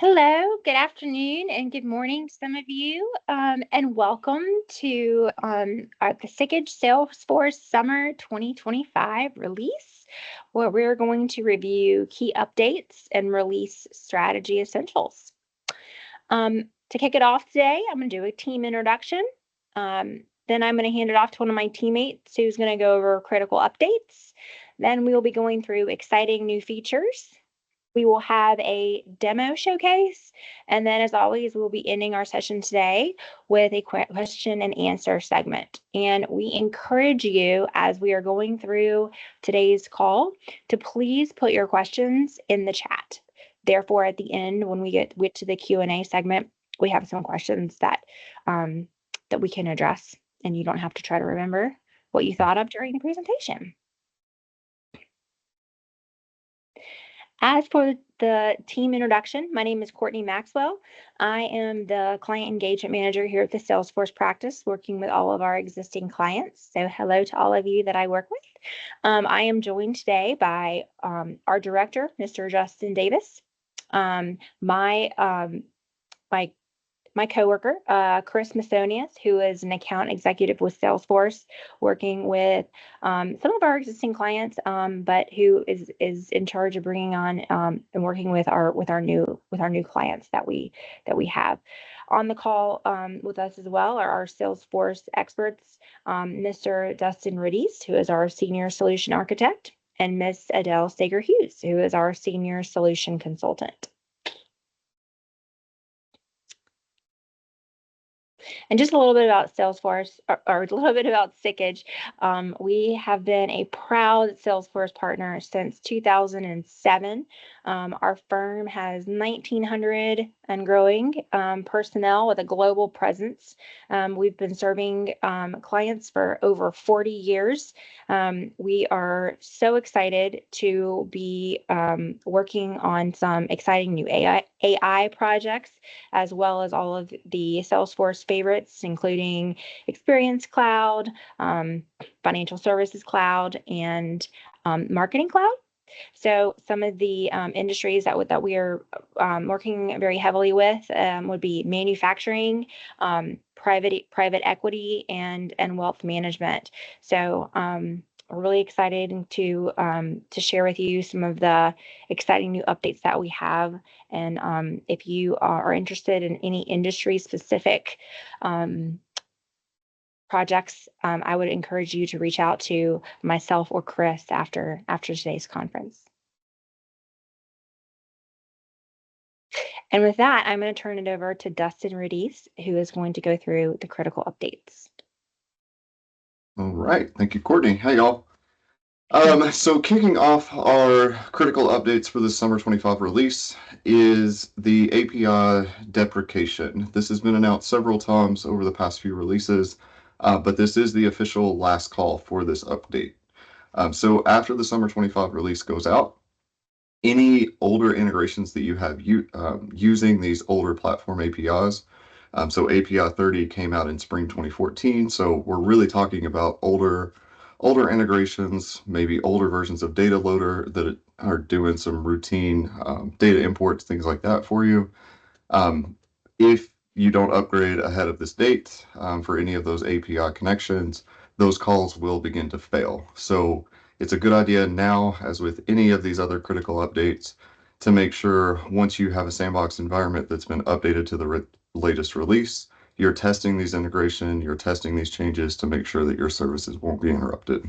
Hello, good afternoon, and good morning, some of you, and welcome to the Sikich Salesforce Summer 2025 release, where we're going to review key updates and release strategy essentials. To kick it off today, I'm going to do a team introduction. Then I'm going to hand it off to one of my teammates who's going to go over critical updates. Then we'll be going through exciting new features. We will have a demo showcase, and then as always, we'll be ending our session today with a question and answer segment. And we encourage you, as we are going through today's call, to please put your questions in the chat. Therefore, at the end, when we get to the Q&A segment, we have some questions that we can address, and you don't have to try to remember what you thought of during the presentation. As for the team introduction, my name is Courtney Maxwell. I am the Client Engagement Manager here at the Salesforce practice, working with all of our existing clients. So hello to all of you that I work with. I am joined today by our director, Mr. Justin Davis, my coworker, Chris Masonius, who is an account executive with Salesforce, working with some of our existing clients, but who is in charge of bringing on and working with our new clients that we have. On the call with us as well are our Salesforce experts, Mr. Dustin Riddies, who is our senior solution architect, and Miss Adele Sager-Hughes, who is our senior solution consultant. And just a little bit about Salesforce, or a little bit about Sikich. We have been a proud Salesforce partner since 2007. Our firm has 1,900 and growing personnel with a global presence. We've been serving clients for over 40 years. We are so excited to be working on some exciting new AI projects, as well as all of the Salesforce favorites, including Experience Cloud, Financial Services Cloud, and Marketing Cloud. So some of the industries that we are working very heavily with would be manufacturing, private equity, and wealth management. So we're really excited to share with you some of the exciting new updates that we have. And if you are interested in any industry-specific projects, I would encourage you to reach out to myself or Chris after today's conference. And with that, I'm going to turn it over to Dustin Riddies, who is going to go through the critical updates. All right. Thank you, Courtney. Hey, y'all. So kicking off our critical updates for the Summer 25 release is the API deprecation. This has been announced several times over the past few releases, but this is the official last call for this update. So after the Summer 25 release goes out, any older integrations that you have using these older platform APIs, so API 30 came out in spring 2014, so we're really talking about older integrations, maybe older versions of data loader that are doing some routine data imports, things like that for you. If you don't upgrade ahead of this date for any of those API connections, those calls will begin to fail. So it's a good idea now, as with any of these other critical updates, to make sure once you have a sandbox environment that's been updated to the latest release, you're testing these integration, you're testing these changes to make sure that your services won't be interrupted.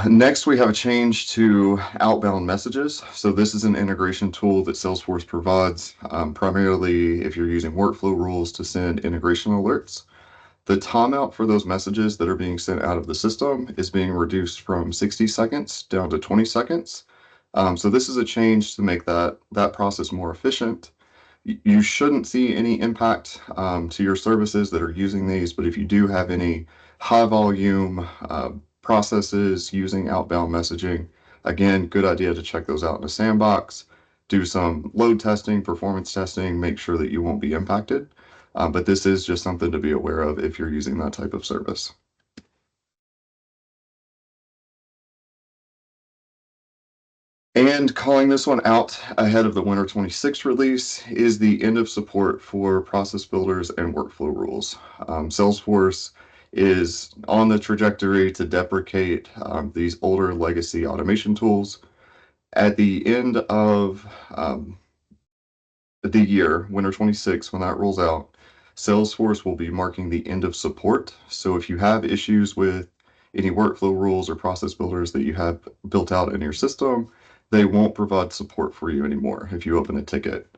Next, we have a change to outbound messages. So this is an integration tool that Salesforce provides, primarily if you're using workflow rules to send integration alerts. The timeout for those messages that are being sent out of the system is being reduced from 60 seconds down to 20 seconds. So this is a change to make that process more efficient. You shouldn't see any impact to your services that are using these, but if you do have any high volume processes using outbound messaging, again, good idea to check those out in a sandbox, do some load testing, performance testing, make sure that you won't be impacted. But this is just something to be aware of if you're using that type of service. And calling this one out ahead of the Winter 26 release is the end of support for process builders and workflow rules. Salesforce is on the trajectory to deprecate these older legacy automation tools. At the end of the year, Winter 26, when that rolls out, Salesforce will be marking the end of support. So if you have issues with any workflow rules or process builders that you have built out in your system, they won't provide support for you anymore if you open a ticket.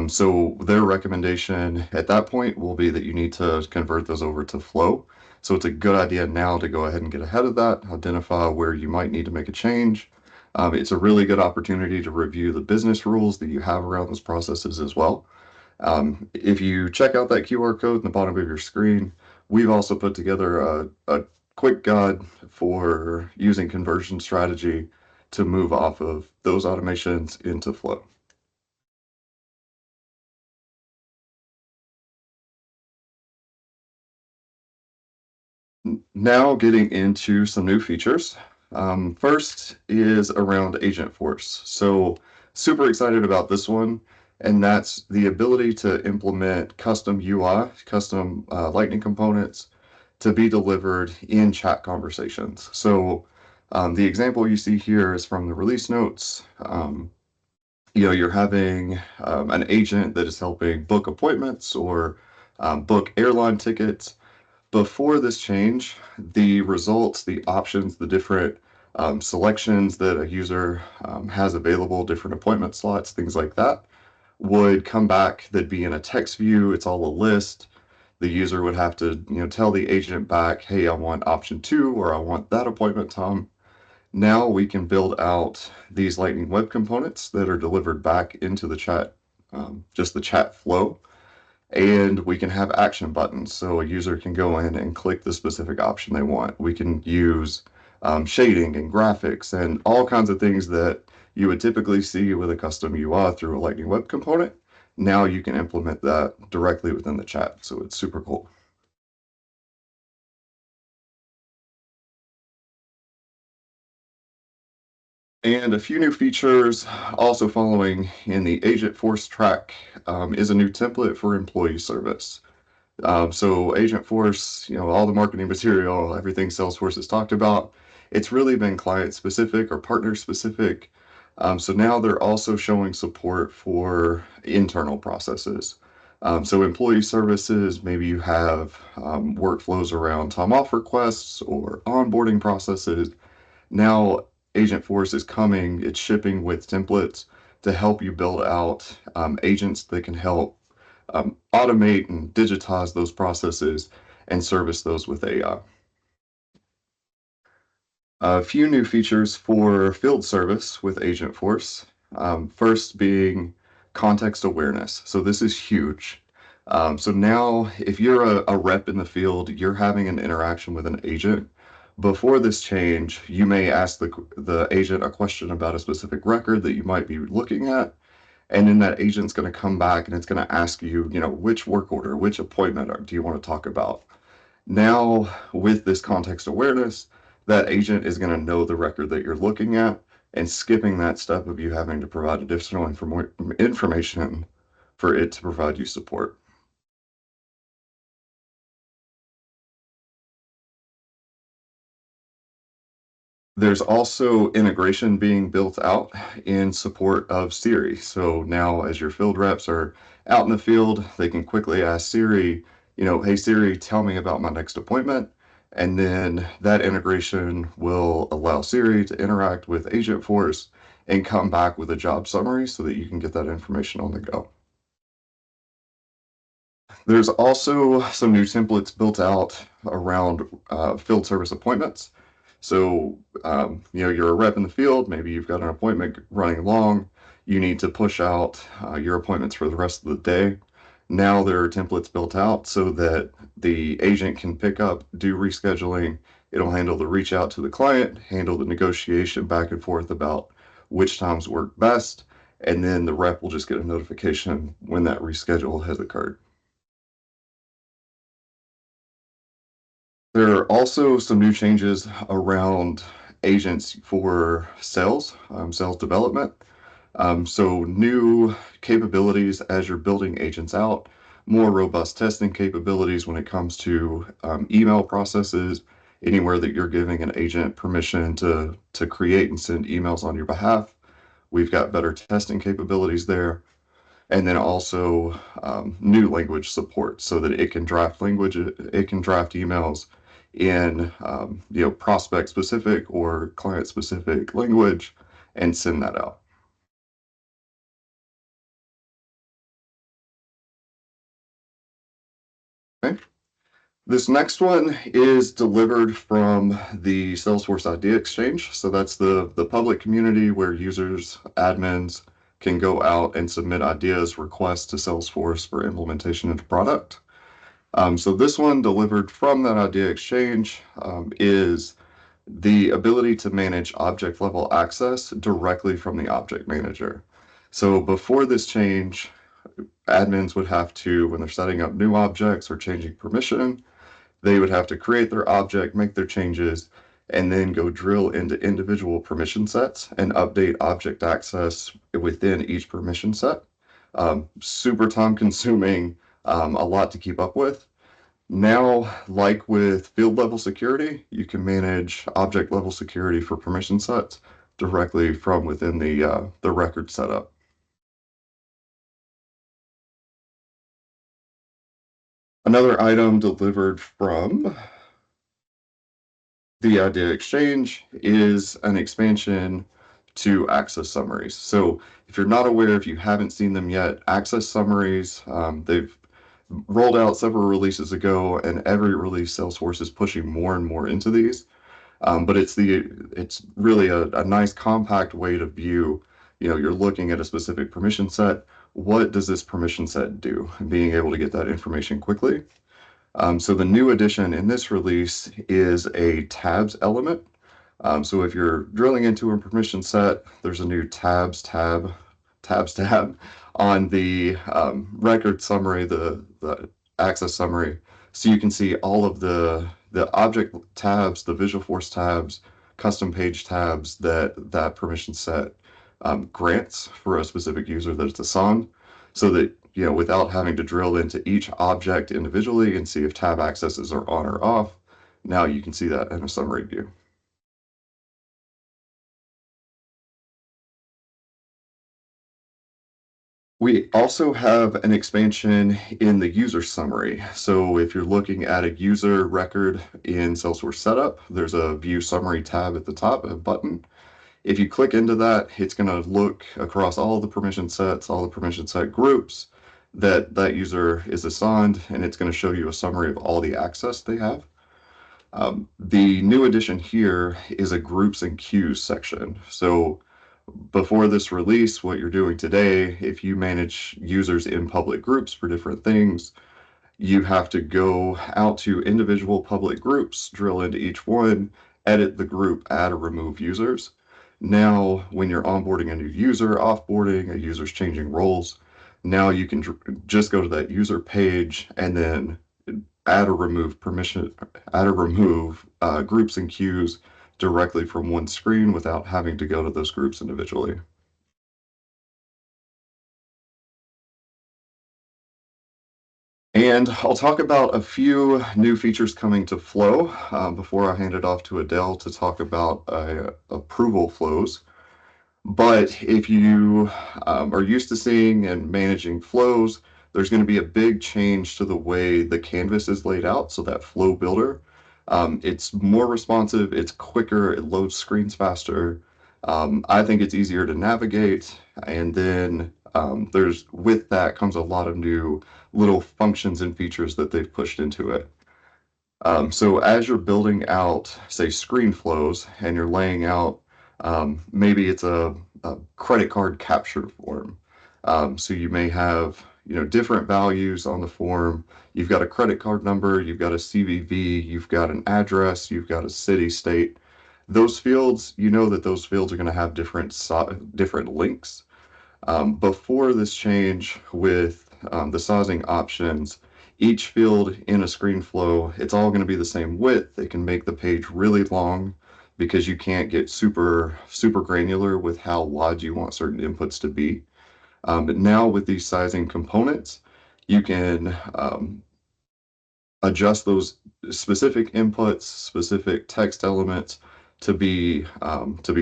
So their recommendation at that point will be that you need to convert those over to Flow. So it's a good idea now to go ahead and get ahead of that, identify where you might need to make a change. It's a really good opportunity to review the business rules that you have around those processes as well. If you check out that QR code in the bottom of your screen, we've also put together a quick guide for using conversion strategy to move off of those automations into Flow. Now getting into some new features. First is around Agentforce. So super excited about this one, and that's the ability to implement custom UI, custom Lightning components to be delivered in chat conversations. So the example you see here is from the release notes. You're having an agent that is helping book appointments or book airline tickets. Before this change, the results, the options, the different selections that a user has available, different appointment slots, things like that, would come back. That'd be in a text view. It's all a list. The user would have to, tell the agent back, hey, I want option 2 or I want that appointment time. Now we can build out these Lightning Web Components that are delivered back into the chat, just the chat flow, and we can have action buttons. So a user can go in and click the specific option they want. We can use shading and graphics and all kinds of things that you would typically see with a custom UI through a Lightning Web Component. Now you can implement that directly within the chat. So it's super cool. And a few new features also following in the Agentforce track is a new template for employee service. So Agentforce, all the marketing material, everything Salesforce has talked about, it's really been client specific or partner specific. So now they're also showing support for internal processes. So employee services, maybe you have workflows around time off requests or onboarding processes. Now Agentforce is coming, it's shipping with templates to help you build out agents that can help automate and digitize those processes and service those with AI. A few new features for field service with Agentforce. First being context awareness. So this is huge. So now if you're a rep in the field, you're having an interaction with an agent. Before this change, you may ask the agent a question about a specific record that you might be looking at. And then that agent's going to come back and it's going to ask you, which work order, which appointment do you want to talk about? Now, with this context awareness, that agent is going to know the record that you're looking at and skipping that step of you having to provide additional information for it to provide you support. There's also integration being built out in support of Siri. So now, as your field reps are out in the field, they can quickly ask Siri, hey Siri, tell me about my next appointment. And then that integration will allow Siri to interact with Agentforce and come back with a job summary so that you can get that information on the go. There's also some new templates built out around field service appointments. So, you're a rep in the field, maybe you've got an appointment running long, you need to push out your appointments for the rest of the day. Now there are templates built out so that the agent can pick up, do rescheduling. It'll handle the reach out to the client, handle the negotiation back and forth about which times work best, and then the rep will just get a notification when that reschedule has occurred. There are also some new changes around agents for sales development. So new capabilities as you're building agents out, more robust testing capabilities when it comes to email processes, anywhere that you're giving an agent permission to create and send emails on your behalf. We've got better testing capabilities there. And then also new language support so that it can draft emails in prospect specific or client specific language and send that out. Okay. This next one is delivered from the Salesforce Idea Exchange. So that's the public community where users, admins can go out and submit ideas, requests to Salesforce for implementation into product. So this one delivered from that Idea Exchange is the ability to manage object level access directly from the object manager. So before this change, admins would have to, when they're setting up new objects or changing permission, they would have to create their object, make their changes, and then go drill into individual permission sets and update object access within each permission set. Super time consuming, a lot to keep up with. Now, like with field level security, you can manage object level security for permission sets directly from within the record setup. Another item delivered from the Idea Exchange is an expansion to access summaries. So if you're not aware, if you haven't seen them yet, access summaries, they've rolled out several releases ago, and every release Salesforce is pushing more and more into these. But it's really a nice compact way to view, you're looking at a specific permission set. What does this permission set do? Being able to get that information quickly. So the new addition in this release is a tabs element. So if you're drilling into a permission set, there's a new tabs tab on the record summary, the access summary. So you can see all of the object tabs, the Visualforce tabs, custom page tabs that permission set grants for a specific user that it's assigned, so that without having to drill into each object individually and see if tab accesses are on or off, now you can see that in a summary view. We also have an expansion in the user summary. So if you're looking at a user record in Salesforce Setup, there's a View Summary tab at the top, a button. If you click into that, it's going to look across all the permission sets, all the permission set groups that that user is assigned, and it's going to show you a summary of all the access they have. The new addition here is a groups and queues section. So before this release, what you're doing today, if you manage users in public groups for different things, you have to go out to individual public groups, drill into each one, edit the group, add or remove users. Now, when you're onboarding a new user, offboarding, a user's changing roles, now you can just go to that user page and then add or remove groups and queues directly from one screen without having to go to those groups individually. And I'll talk about a few new features coming to Flow before I hand it off to Adele to talk about approval flows. But if you are used to seeing and managing flows, there's going to be a big change to the way the canvas is laid out. So that flow builder, it's more responsive, it's quicker, it loads screens faster. I think it's easier to navigate. And then with that comes a lot of new little functions and features that they've pushed into it. So as you're building out, say, screen flows, and you're laying out, maybe it's a credit card capture form. So you may have, different values on the form. You've got a credit card number, you've got a CVV, you've got an address, you've got a city, state. Those fields, that those fields are going to have different links. Before this change with the sizing options, each field in a screen flow, it's all going to be the same width. It can make the page really long because you can't get super granular with how wide you want certain inputs to be. But now with these sizing components, you can adjust those specific inputs, specific text elements to be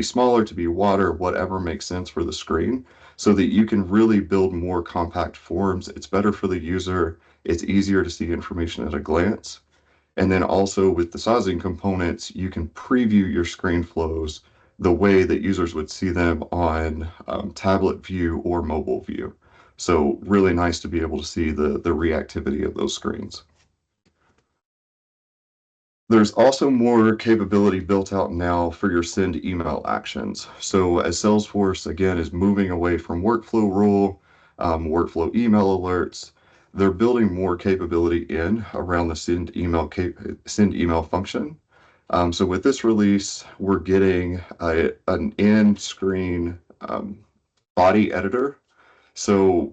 smaller, to be wider, whatever makes sense for the screen, so that you can really build more compact forms. It's better for the user. It's easier to see information at a glance. And then also with the sizing components, you can preview your screen flows the way that users would see them on tablet view or mobile view. So really nice to be able to see the reactivity of those screens. There's also more capability built out now for your send email actions. So as Salesforce, again, is moving away from workflow rule, workflow email alerts, they're building more capability in around the send email function. So with this release, we're getting an in-screen body editor. So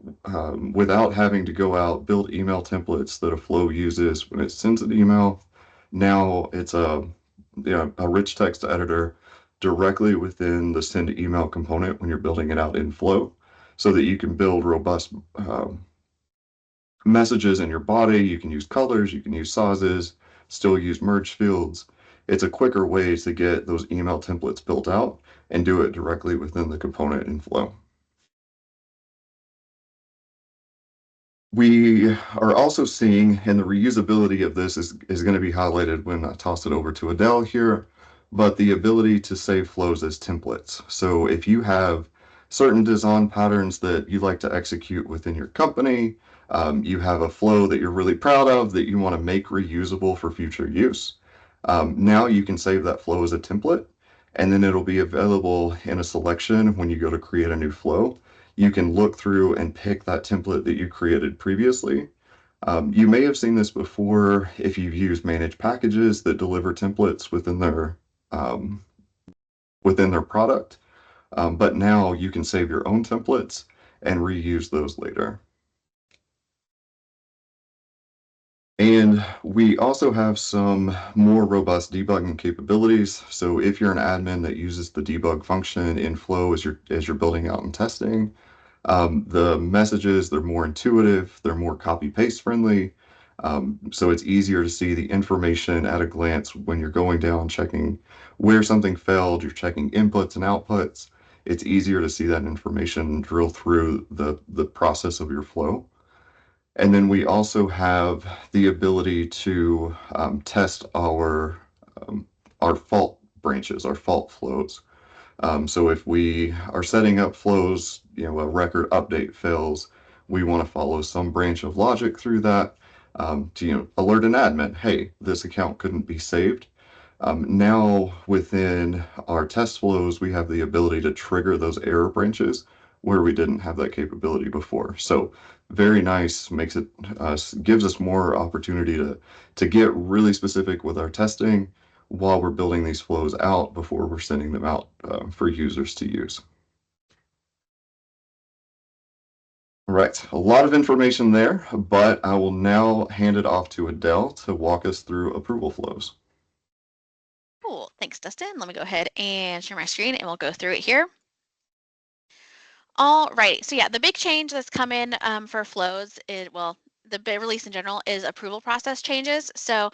without having to go out, build email templates that a flow uses when it sends an email, now it's a rich text editor directly within the send email component when you're building it out in Flow, so that you can build robust messages in your body. You can use colors, you can use sizes, still use merge fields. It's a quicker way to get those email templates built out and do it directly within the component in Flow. We are also seeing, and the reusability of this is going to be highlighted when I toss it over to Adele here, but the ability to save flows as templates. So if you have certain design patterns that you like to execute within your company, you have a flow that you're really proud of that you want to make reusable for future use. Now you can save that flow as a template, and then it'll be available in a selection when you go to create a new flow. You can look through and pick that template that you created previously. You may have seen this before if you've used managed packages that deliver templates um, within their product. But now you can save your own templates and reuse those later. And we also have some more robust debugging capabilities. So if you're an admin that uses the debug function in Flow as you're building out and testing, the messages, they're more intuitive, they're more copy paste friendly. So it's easier to see the information at a glance when you're going down, checking where something failed, you're checking inputs and outputs. It's easier to see that information drill through the process of your flow. And then we also have the ability to test our fault branches, our fault flows. So if we are setting up flows, a record update fails, we want to follow some branch of logic through that to alert an admin, hey, this account couldn't be saved. Now within our test flows, we have the ability to trigger those error branches where we didn't have that capability before. So very nice, makes it gives us more opportunity to get really specific with our testing while we're building these flows out before we're sending them out for users to use. All right, a lot of information there, but I will now hand it off to Adele to walk us through approval flows. Cool. Thanks, Dustin. Let me go ahead and share my screen and we'll go through it here. All right. So yeah, the big change that's come in for flows is, well, the big release in general is approval process changes. So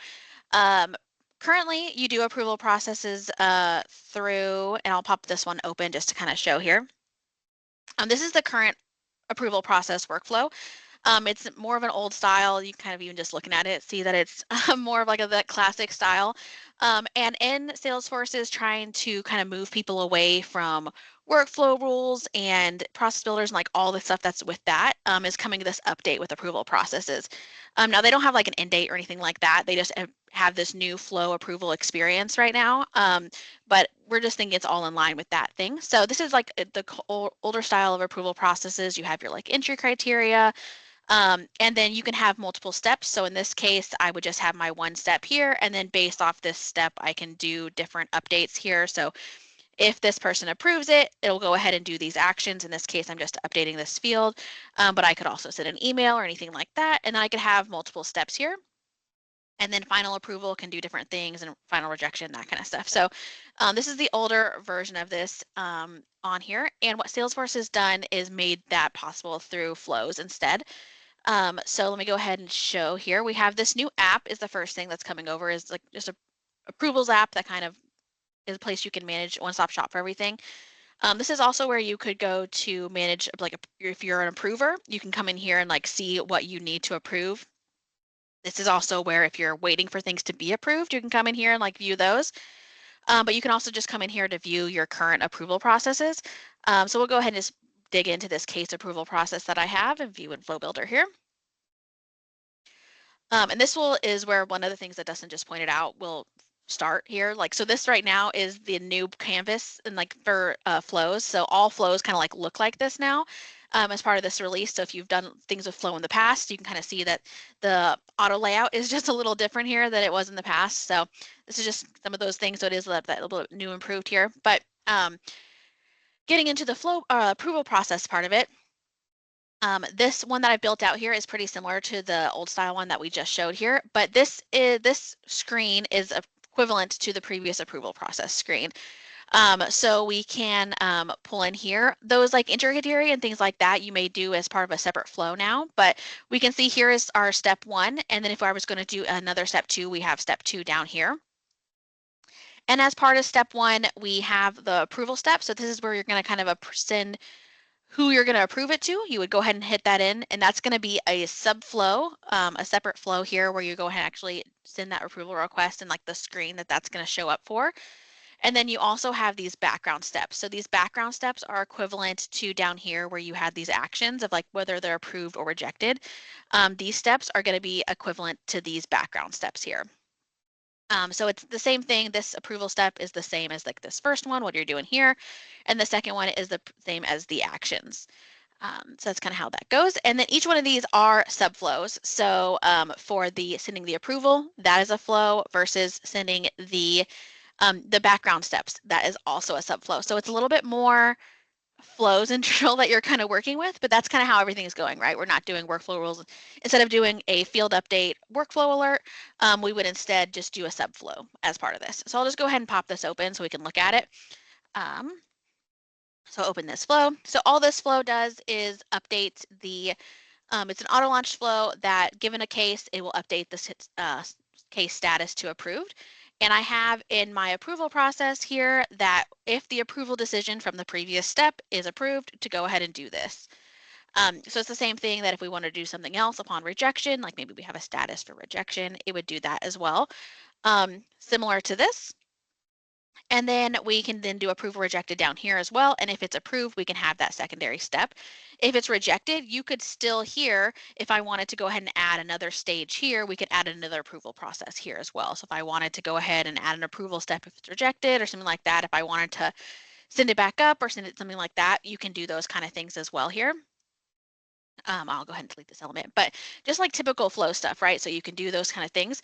um, currently you do approval processes through, and I'll pop this one open just to kind of show here. This is the current approval process workflow. It's more of an old style. You kind of even just looking at it, see that it's more of like that classic style. And in Salesforce is trying to kind of move people away from workflow rules and process builders and like all the stuff that's with that is coming to this update with approval processes. Now they don't have like an end date or anything like that. They just have this new flow approval experience right now. But we're just thinking it's all in line with that thing. So this is like the older style of approval processes. You have your like entry criteria, and then you can have multiple steps. So in this case, I would just have my one step here, and then based off this step, I can do different updates here. So if this person approves it, it'll go ahead and do these actions. In this case, I'm just updating this field, but I could also send an email or anything like that, and then I could have multiple steps here. And then final approval can do different things, and final rejection, that kind of stuff. So this is the older version of this on here. And what Salesforce has done is made that possible through flows instead. So let me go ahead and show here. We have this new app is the first thing that's coming over, is like just a approvals app that kind of is a place you can manage one-stop shop for everything. This is also where you could go to manage, like if you're an approver, you can come in here and like see what you need to approve. This is also where if you're waiting for things to be approved, you can come in here and like view those. But you can also just come in here to view your current approval processes. So we'll go ahead and just dig into this case approval process that I have and view in Flow Builder here. And this is where one of the things that Dustin just pointed out will start here. Like, so this right now is the new canvas and like for flows. So all flows kind of like look like this now as part of this release. So if you've done things with flow in the past, you can kind of see that the auto layout is just a little different here than it was in the past. So this is just some of those things. So it is that little bit new improved here. But getting into the flow approval process part of it, this one that I built out here is pretty similar to the old style one that we just showed here, but this screen is equivalent to the previous approval process screen. So we can pull in here those like interrogatory and things like that you may do as part of a separate flow now, but we can see here is our step 1, and then if I was going to do another step 2, we have step 2 down here. And as part of step 1, we have the approval step. So this is where you're going to kind of send who you're going to approve it to. You would go ahead and hit that in, and that's going to be a subflow, a separate flow here where you go ahead and actually send that approval request and like the screen that's going to show up for. And then you also have these background steps. So these background steps are equivalent to down here where you had these actions of like whether they're approved or rejected. These steps are going to be equivalent to these background steps here. So it's the same thing. This approval step is the same as like this first one, what you're doing here. And the second one is the same as the actions. So that's kind of how that goes. And then each one of these are subflows. So for the sending the approval, that is a flow versus sending the background steps, that is also a subflow. So it's a little bit more flows in general that you're kind of working with, but that's kind of how everything is going, right? We're not doing workflow rules. Instead of doing a field update workflow alert, we would instead just do a subflow as part of this. So I'll just go ahead and pop this open so we can look at it. So open this flow. So all this flow does is update the, it's an auto launch flow that given a case, it will update this case status to approved. And I have in my approval process here that if the approval decision from the previous step is approved, to go ahead and do this. So it's the same thing that if we want to do something else upon rejection, like maybe we have a status for rejection, it would do that as well. Similar to this. And then we can then do approve or rejected down here as well. And if it's approved, we can have that secondary step. If it's rejected, you could still here, if I wanted to go ahead and add another stage here, we could add another approval process here as well. So if I wanted to go ahead and add an approval step if it's rejected or something like that, if I wanted to send it back up or send it something like that, you can do those kind of things as well here. I'll go ahead and delete this element, but just like typical flow stuff, right? So you can do those kind of things.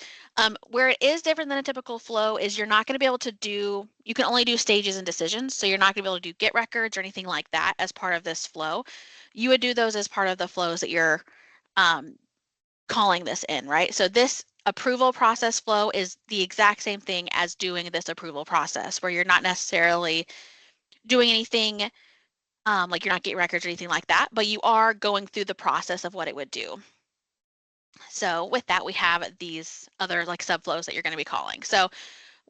Where it is different than a typical flow is you're not going to be able to do, you can only do stages and decisions. So you're not going to be able to do get records or anything like that as part of this flow. You would do those as part of the flows that you're calling this in, right? So this approval process flow is the exact same thing as doing this approval process where you're not necessarily doing anything like you're not getting records or anything like that, but you are going through the process of what it would do. So with that, we have these other like subflows that you're going to be calling. So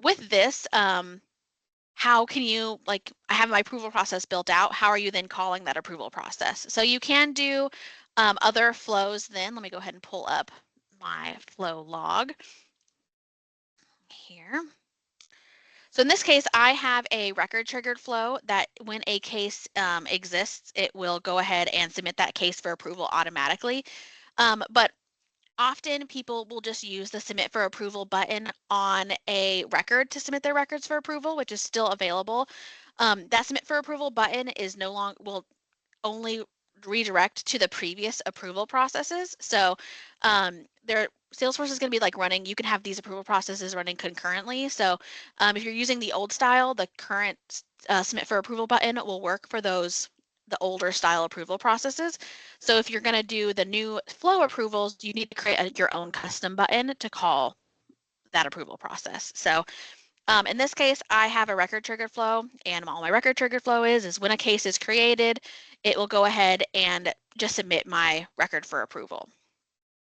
with this, how can you, like, I have my approval process built out. How are you then calling that approval process? So you can do other flows then. Let me go ahead and pull up my flow log here. So in this case, I have a record triggered flow that when a case exists, it will go ahead and submit that case for approval automatically. But often people will just use the submit for approval button on a record to submit their records for approval, which is still available. That submit for approval button is no longer, will only redirect to the previous approval processes. So Salesforce is going to be like running, you can have these approval processes running concurrently. So if you're using the old style, the current submit for approval button will work for those, the older style approval processes. So if you're going to do the new flow approvals, you need to create your own custom button to call that approval process. So in this case, I have a record triggered flow, and all my record triggered flow is when a case is created, it will go ahead and just submit my record for approval.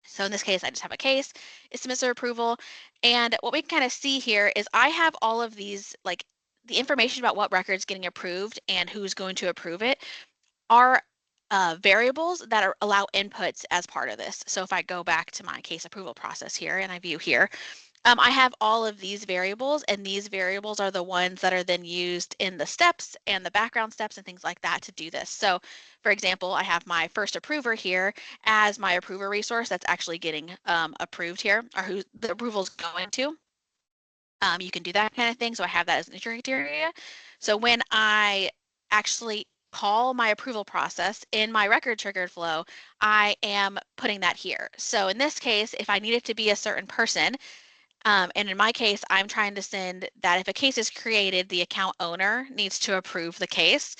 So in this case, I just have a case, it submits for approval. And what we can kind of see here is I have all of these, like the information about what record's getting approved and who's going to approve it are variables that allow inputs as part of this. So if I go back to my case approval process here and I view here, I have all of these variables, and these variables are the ones that are then used in the steps and the background steps and things like that to do this. So for example, I have my first approver here as my approver resource that's actually getting approved here, or who the approval is going to. You can do that kind of thing. So I have that as an entry criteria. So when I actually call my approval process in my record triggered flow, I am putting that here. So in this case, if I need it to be a certain person, and in my case, I'm trying to send that if a case is created, the account owner needs to approve the case.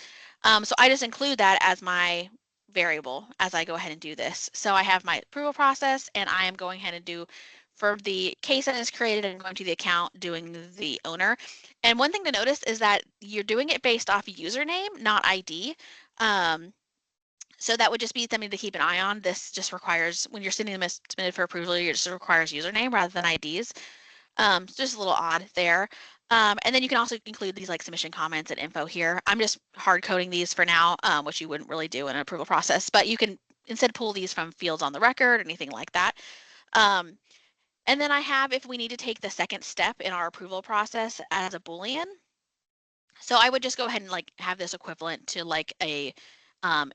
So I just include that as my variable as I go ahead and do this. So I have my approval process, and I am going ahead and do for the case that is created and going to the account doing the owner. And one thing to notice is that you're doing it based off username, not ID. So that would just be something to keep an eye on. This just requires, when you're sending them as submitted for approval, it just requires username rather than IDs. Just a little odd there. And then you can also include these like submission comments and info here. I'm just hard coding these for now, which you wouldn't really do in an approval process, but you can instead pull these from fields on the record, anything like that. And then I have, if we need to take the second step in our approval process as a Boolean. So I would just go ahead and like have this equivalent to like a,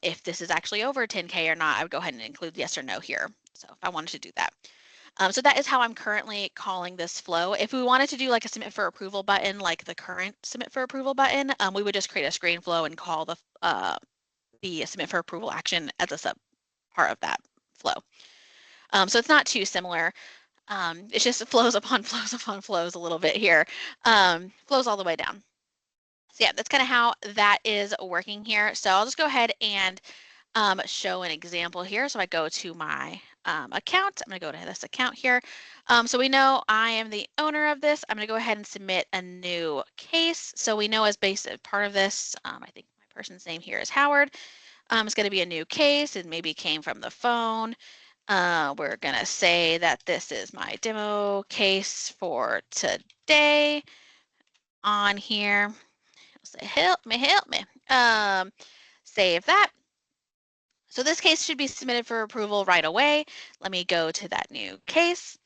if this is actually over 10K or not, I would go ahead and include yes or no here. So if I wanted to do that. So that is how I'm currently calling this flow. If we wanted to do like a submit for approval button, like the current submit for approval button, we would just create a screen flow and call the submit for approval action as a sub part of that flow. So it's not too similar. It just flows upon flows upon flows a little bit here. Flows all the way down. So yeah, that's kind of how that is working here. So I'll just go ahead and show an example here. So I go to my account. I'm going to go to this account here. So we know I am the owner of this. I'm going to go ahead and submit a new case. So we know as basic part of this, I think my person's name here is Howard. It's going to be a new case. It maybe came from the phone. We're going to say that this is my demo case for today on here. I'll say, help me, help me. Save that. So this case should be submitted for approval right away. Let me go to that new case.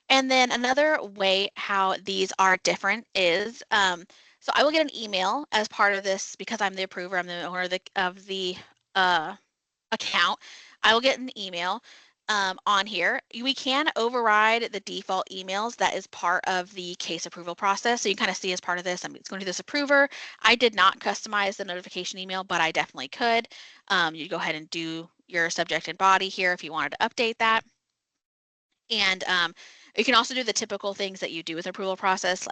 And then another way how these are different is, so I will get an email as part of this because I'm the approver, I'm the owner of the account. I will get an email on here. We can override the default emails that is part of the case approval process. So you kind of see as part of this, it's going to this approver. I did not customize the notification email, but I definitely could. You go ahead and do your subject and body here if you wanted to update that. And you can also do the typical things that you do with approval process,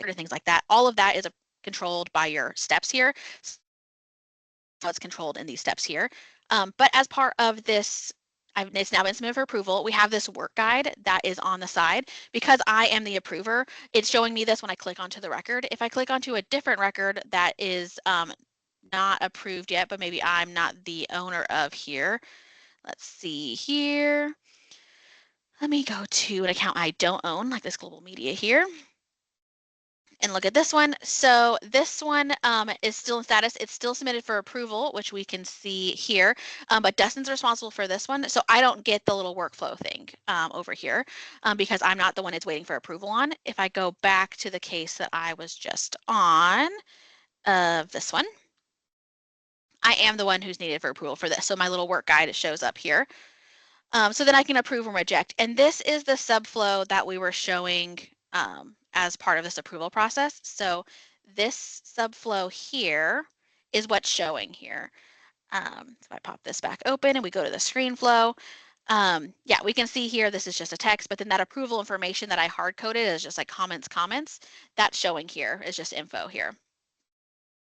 things like that. All of that is controlled by your steps here. So it's controlled in these steps here. But as part of this, it's now been submitted for approval. We have this work guide that is on the side. Because I am the approver, it's showing me this when I click onto the record. If I click onto a different record that is not approved yet, but maybe I'm not the owner of here. Let's see here. Let me go to an account I don't own, like this global media here. And look at this one. So this one is still in status. It's still submitted for approval, which we can see here, but Dustin's responsible for this one. So I don't get the little workflow thing over here because I'm not the one it's waiting for approval on. If I go back to the case that I was just on of this one, I am the one who's needed for approval for this. So my little work guide shows up here. So then I can approve and reject. And this is the subflow that we were showing as part of this approval process. So this subflow here is what's showing here. If I pop this back open and we go to the screen flow, yeah, we can see here, this is just a text, but then that approval information that I hard coded is just like comments. That's showing here is just info here.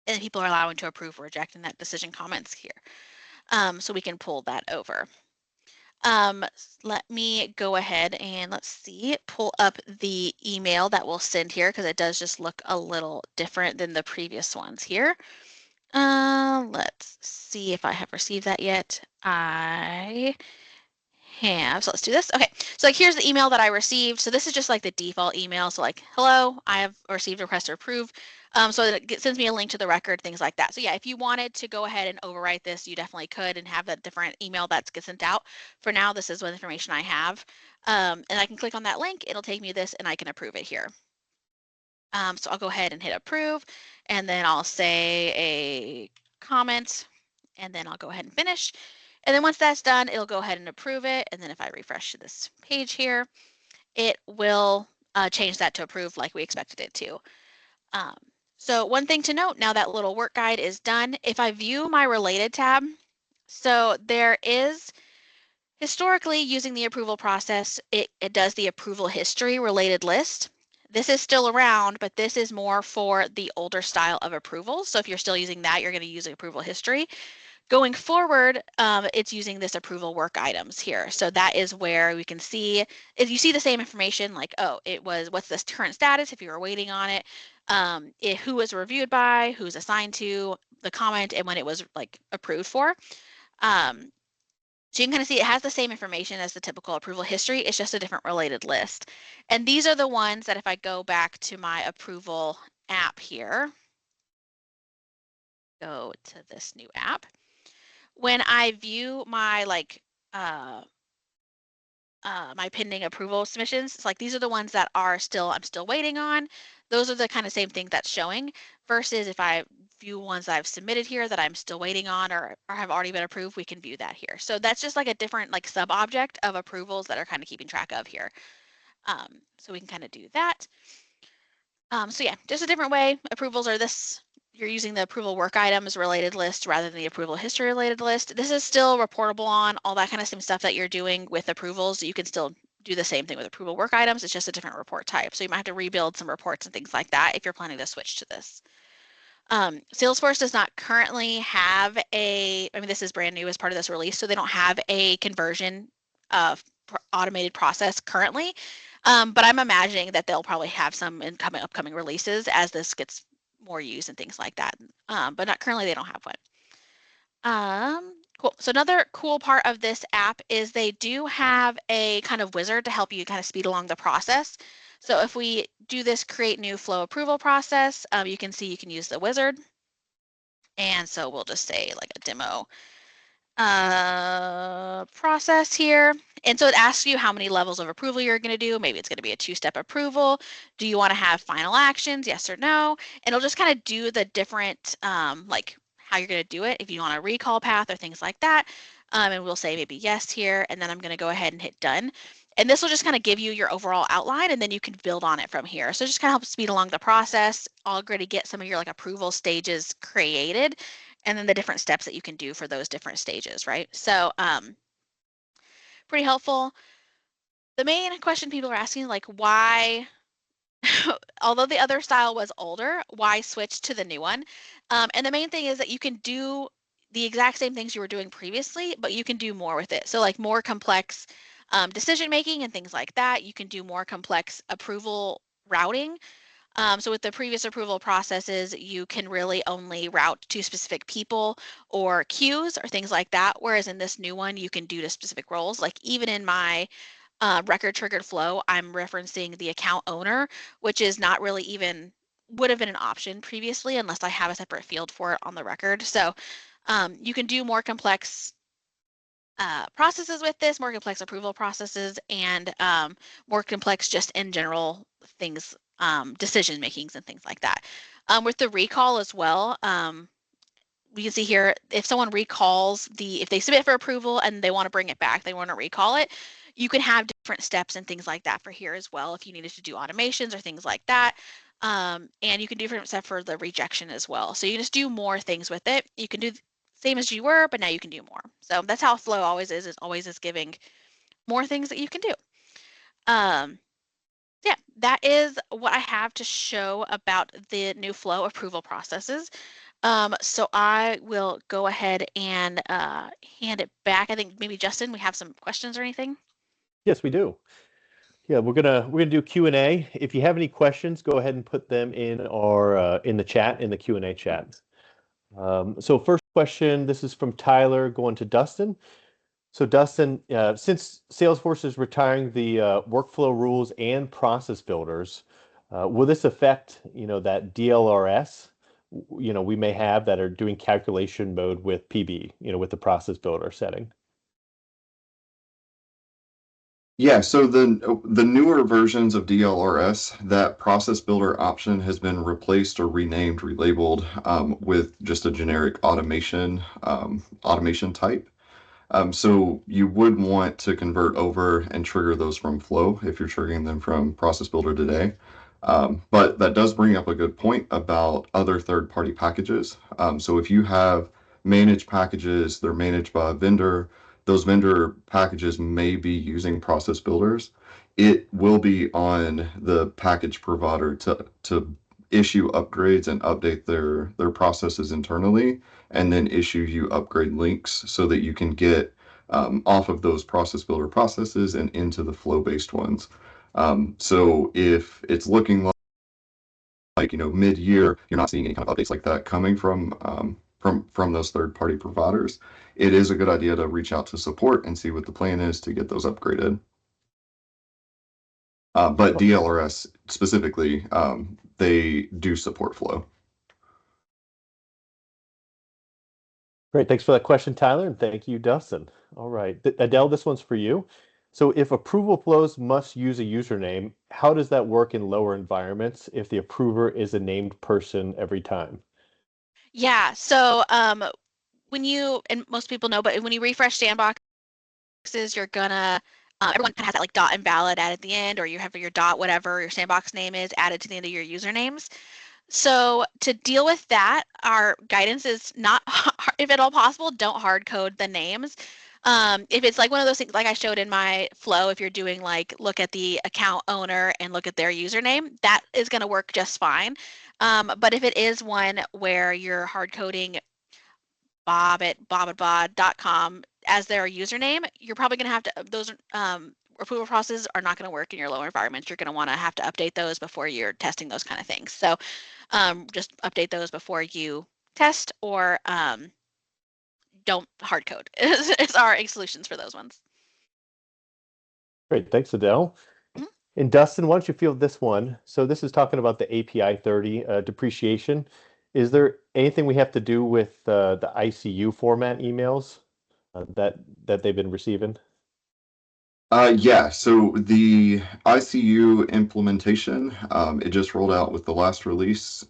And people are allowing to approve or reject in that decision comments here. So we can pull that over. Let me go ahead and let's see, pull up the email that we'll send here because it does just look a little different than the previous ones here. Let's see if I have received that yet. I have, so let's do this. Okay, so like here's the email that I received. So this is just like the default email. So like, hello, I have received a request to approve. So that it sends me a link to the record, things like that. So yeah, if you wanted to go ahead and overwrite this, you definitely could and have that different email that gets sent out. For now, this is what information I have. And I can click on that link, it'll take me to this and I can approve it here. So I'll go ahead and hit approve, and then I'll say a comment, and then I'll go ahead and finish. And then once that's done, it'll go ahead and approve it. And then if I refresh to this page here, it will change that to approve like we expected it to. Um, so one thing to note, now that little work guide is done, if I view my related tab, so there is historically using the approval process, it does the approval history related list. This is still around, but this is more for the older style of approvals. So if you're still using that, you're going to use approval history. Going forward, it's using this approval work items here. So that is where we can see, if you see the same information, like, oh, it was, what's this current status if you were waiting on it, who was reviewed by, who's assigned to, the comment, and when it was like approved for. So you can kind of see it has the same information as the typical approval history. It's just a different related list. And these are the ones that if I go back to my approval app here, go to this new app. When I view my my pending approval submissions, it's like these are the ones that are still, I'm still waiting on. Those are the kind of same thing that's showing versus if I view ones that I've submitted here that I'm still waiting on or have already been approved, we can view that here. So that's just like a different like sub object of approvals that are kind of keeping track of here. So we can kind of do that. So yeah, just a different way. Approvals are this, you're using the approval work items related list rather than the approval history related list. This is still reportable on all that kind of same stuff that you're doing with approvals. You can still do the same thing with approval work items. It's just a different report type. So you might have to rebuild some reports and things like that if you're planning to switch to this. Salesforce does not currently have I mean, this is brand new as part of this release, so they don't have a conversion automated process currently. But I'm imagining that they'll probably have some in upcoming releases as this gets more used and things like that. But not currently, they don't have one. Cool. So another cool part of this app is they do have a kind of wizard to help you kind of speed along the process. So if we do this create new flow approval process, you can see you can use the wizard. And so we'll just say like a demo process here. And so it asks you how many levels of approval you're going to do. Maybe it's going to be a two-step approval. Do you want to have final actions? Yes or no? And it'll just kind of do the different, like how you're going to do it. If you want a recall path or things like that. And we'll say maybe yes here. And then I'm going to go ahead and hit done. And this will just kind of give you your overall outline and then you can build on it from here. So just kind of help speed along the process, already get some of your like approval stages created and then the different steps that you can do for those different stages, right? So pretty helpful. The main question people are asking, like why, although the other style was older, why switch to the new one? And the main thing is that you can do the exact same things you were doing previously, but you can do more with it. So like more complex decision making and things like that. You can do more complex approval routing. So with the previous approval processes, you can really only route to specific people or queues or things like that. Whereas in this new one, you can do to specific roles. Like even in my record triggered flow, I'm referencing the account owner, which is not really even would have been an option previously unless I have a separate field for it on the record. So you can do more complex processes with this, more complex approval processes, and more complex just in general things, decision makings and things like that. With the recall as well, we can see here if someone recalls if they submit for approval and they want to bring it back, they want to recall it, you can have different steps and things like that for here as well if you needed to do automations or things like that. And you can do different stuff for the rejection as well. So you can just do more things with it. You can do same as you were, but now you can do more. So that's how flow always is. It always is giving more things that you can do. Yeah, that is what I have to show about the new flow approval processes. So I will go ahead and hand it back. I think maybe Justin, we have some questions or anything. Yes, we do. Yeah, we're gonna do Q&A. If you have any questions, go ahead and put them in our in the chat, in the Q&A chat. So first question, this is from Tyler going to Dustin. So Dustin, since Salesforce is retiring the workflow rules and process builders, will this affect, that DLRS, we may have that are doing calculation mode with PB, with the process builder setting? Yeah, so the newer versions of DLRS, that process builder option has been replaced or renamed, relabeled with just a generic automation type. So you would want to convert over and trigger those from Flow if you're triggering them from Process Builder today. But that does bring up a good point about other third-party packages. So if you have managed packages, they're managed by a vendor, those vendor packages may be using process builders. It will be on the package provider to issue upgrades and update their processes internally, and then issue you upgrade links so that you can get off of those process builder processes and into the flow-based ones. So if it's looking like mid-year, you're not seeing any kind of updates like that coming from those third-party providers, it is a good idea to reach out to support and see what the plan is to get those upgraded. But DLRS specifically, they do support Flow. Great, thanks for that question, Tyler, and thank you, Dustin. All right, Adele, this one's for you. So if approval flows must use a username, how does that work in lower environments if the approver is a named person every time? Yeah. So when you, and most people know, but when you refresh sandboxes, you're gonna everyone has that like dot invalid added at the end, or you have your dot whatever your sandbox name is added to the end of your usernames. So to deal with that, our guidance is not, if at all possible, don't hard code the names. If it's like one of those things, like I showed in my flow, if you're doing like look at the account owner and look at their username, that is going to work just fine. But if it is one where you're hard coding bob@bob.com as their username, you're probably going to have to, those approval processes are not going to work in your lower environments. You're going to want to have to update those before you're testing those kind of things. So just update those before you test, or don't hard code is our solutions for those ones. Great, thanks, Adele. Mhm. And Dustin, why don't you field this one? So this is talking about the API 30 depreciation. Is there anything we have to do with the ICU format emails that they've been receiving? Yeah, so the ICU implementation, it just rolled out with the last release.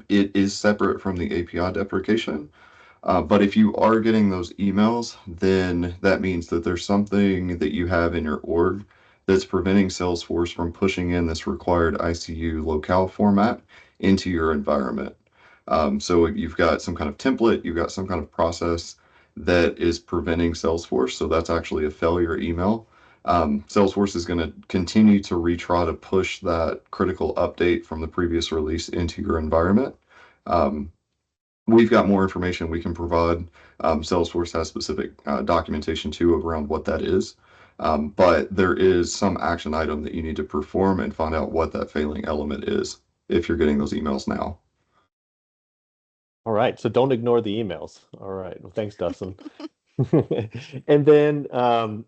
It is separate from the API deprecation. But if you are getting those emails, then that means that there's something that you have in your org that's preventing Salesforce from pushing in this required ICU locale format into your environment. So if you've got some kind of template, you've got some kind of process that is preventing Salesforce, so that's actually a failure email. Salesforce is going to continue to retry to push that critical update from the previous release into your environment. We've got more information we can provide. Salesforce has specific documentation too around what that is. But there is some action item that you need to perform and find out what that failing element is if you're getting those emails now. All right, so don't ignore the emails. All right, well, thanks, Dustin. And then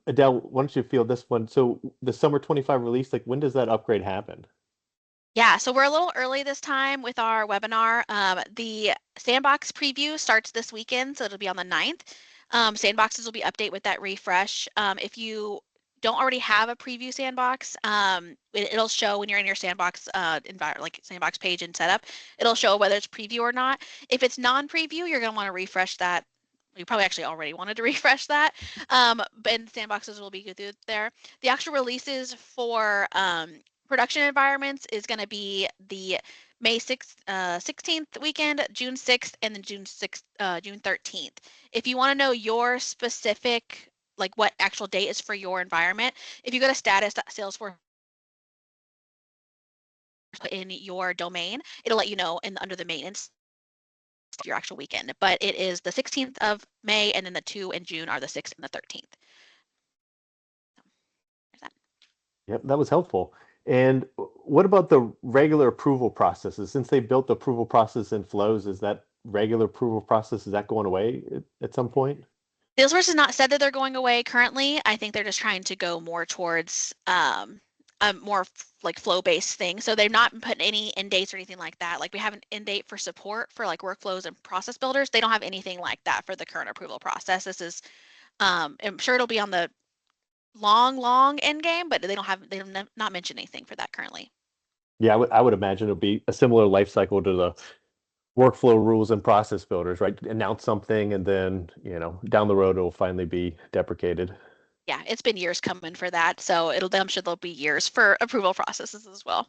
Adele, why don't you field this one? So the summer 25 release, like when does that upgrade happen? Yeah, so we're a little early this time with our webinar. The sandbox preview starts this weekend, so it'll be on the 9th. Sandboxes will be update with that refresh. If you don't already have a preview sandbox, it'll show when you're in your sandbox like sandbox page and setup. It'll show whether it's preview or not. If it's non-preview, you're gonna want to refresh that. You probably actually already wanted to refresh that, and sandboxes will be good through there. The actual releases for production environments is going to be the May 6th, 16th weekend, June 6th, and then June 13th. If you want to know your specific, like what actual date is for your environment, if you go to status.salesforce in your domain, it'll let you know under the maintenance your actual weekend, but it is the 16th of May, and then the 2 in June are the 6th and the 13th. So, there's that. Yep, that was helpful. And what about the regular approval processes? Since they built the approval process in flows, is that regular approval process, is that going away at some point? Salesforce has not said that they're going away currently. I think they're just trying to go more towards a more like flow-based thing. So they're not putting any end dates or anything like that. Like we have an end date for support for like workflows and process builders. They don't have anything like that for the current approval process. This is, I'm sure it'll be on the long end game, but they have not mentioned anything for that currently. Yeah, I would imagine it'll be a similar life cycle to the workflow rules and process builders, right? Announce something and then, down the road, it'll finally be deprecated. Yeah, it's been years coming for that. So I'm sure there'll be years for approval processes as well.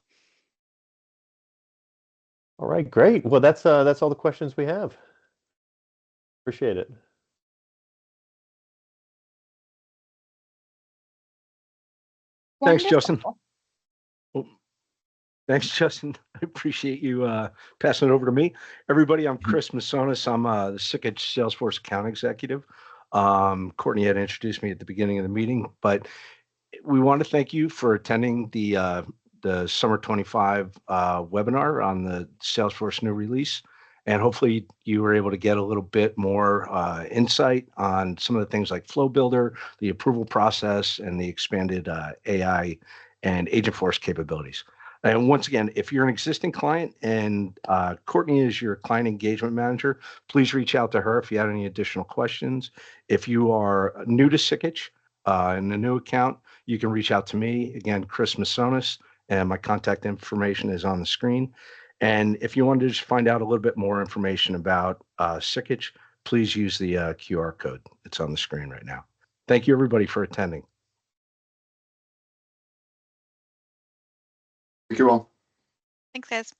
All right, great. Well, that's all the questions we have. Appreciate it. Thanks, Justin. Wonderful. Oh, thanks, Justin. I appreciate you passing it over to me. Everybody, I'm Chris Masonis. I'm the Sikich Salesforce account executive. Courtney had introduced me at the beginning of the meeting, but we want to thank you for attending the Summer 25 webinar on the Salesforce new release. And hopefully you were able to get a little bit more insight on some of the things like Flow Builder, the approval process, and the expanded AI and Agentforce capabilities. And once again, if you're an existing client and Courtney is your client engagement manager, please reach out to her if you have any additional questions. If you are new to Sikich and a new account, you can reach out to me. Again, Chris Masonis, and my contact information is on the screen. And if you want to just find out a little bit more information about Sikich, please use the QR code. It's on the screen right now. Thank you, everybody, for attending. Thank you all. Thanks, guys.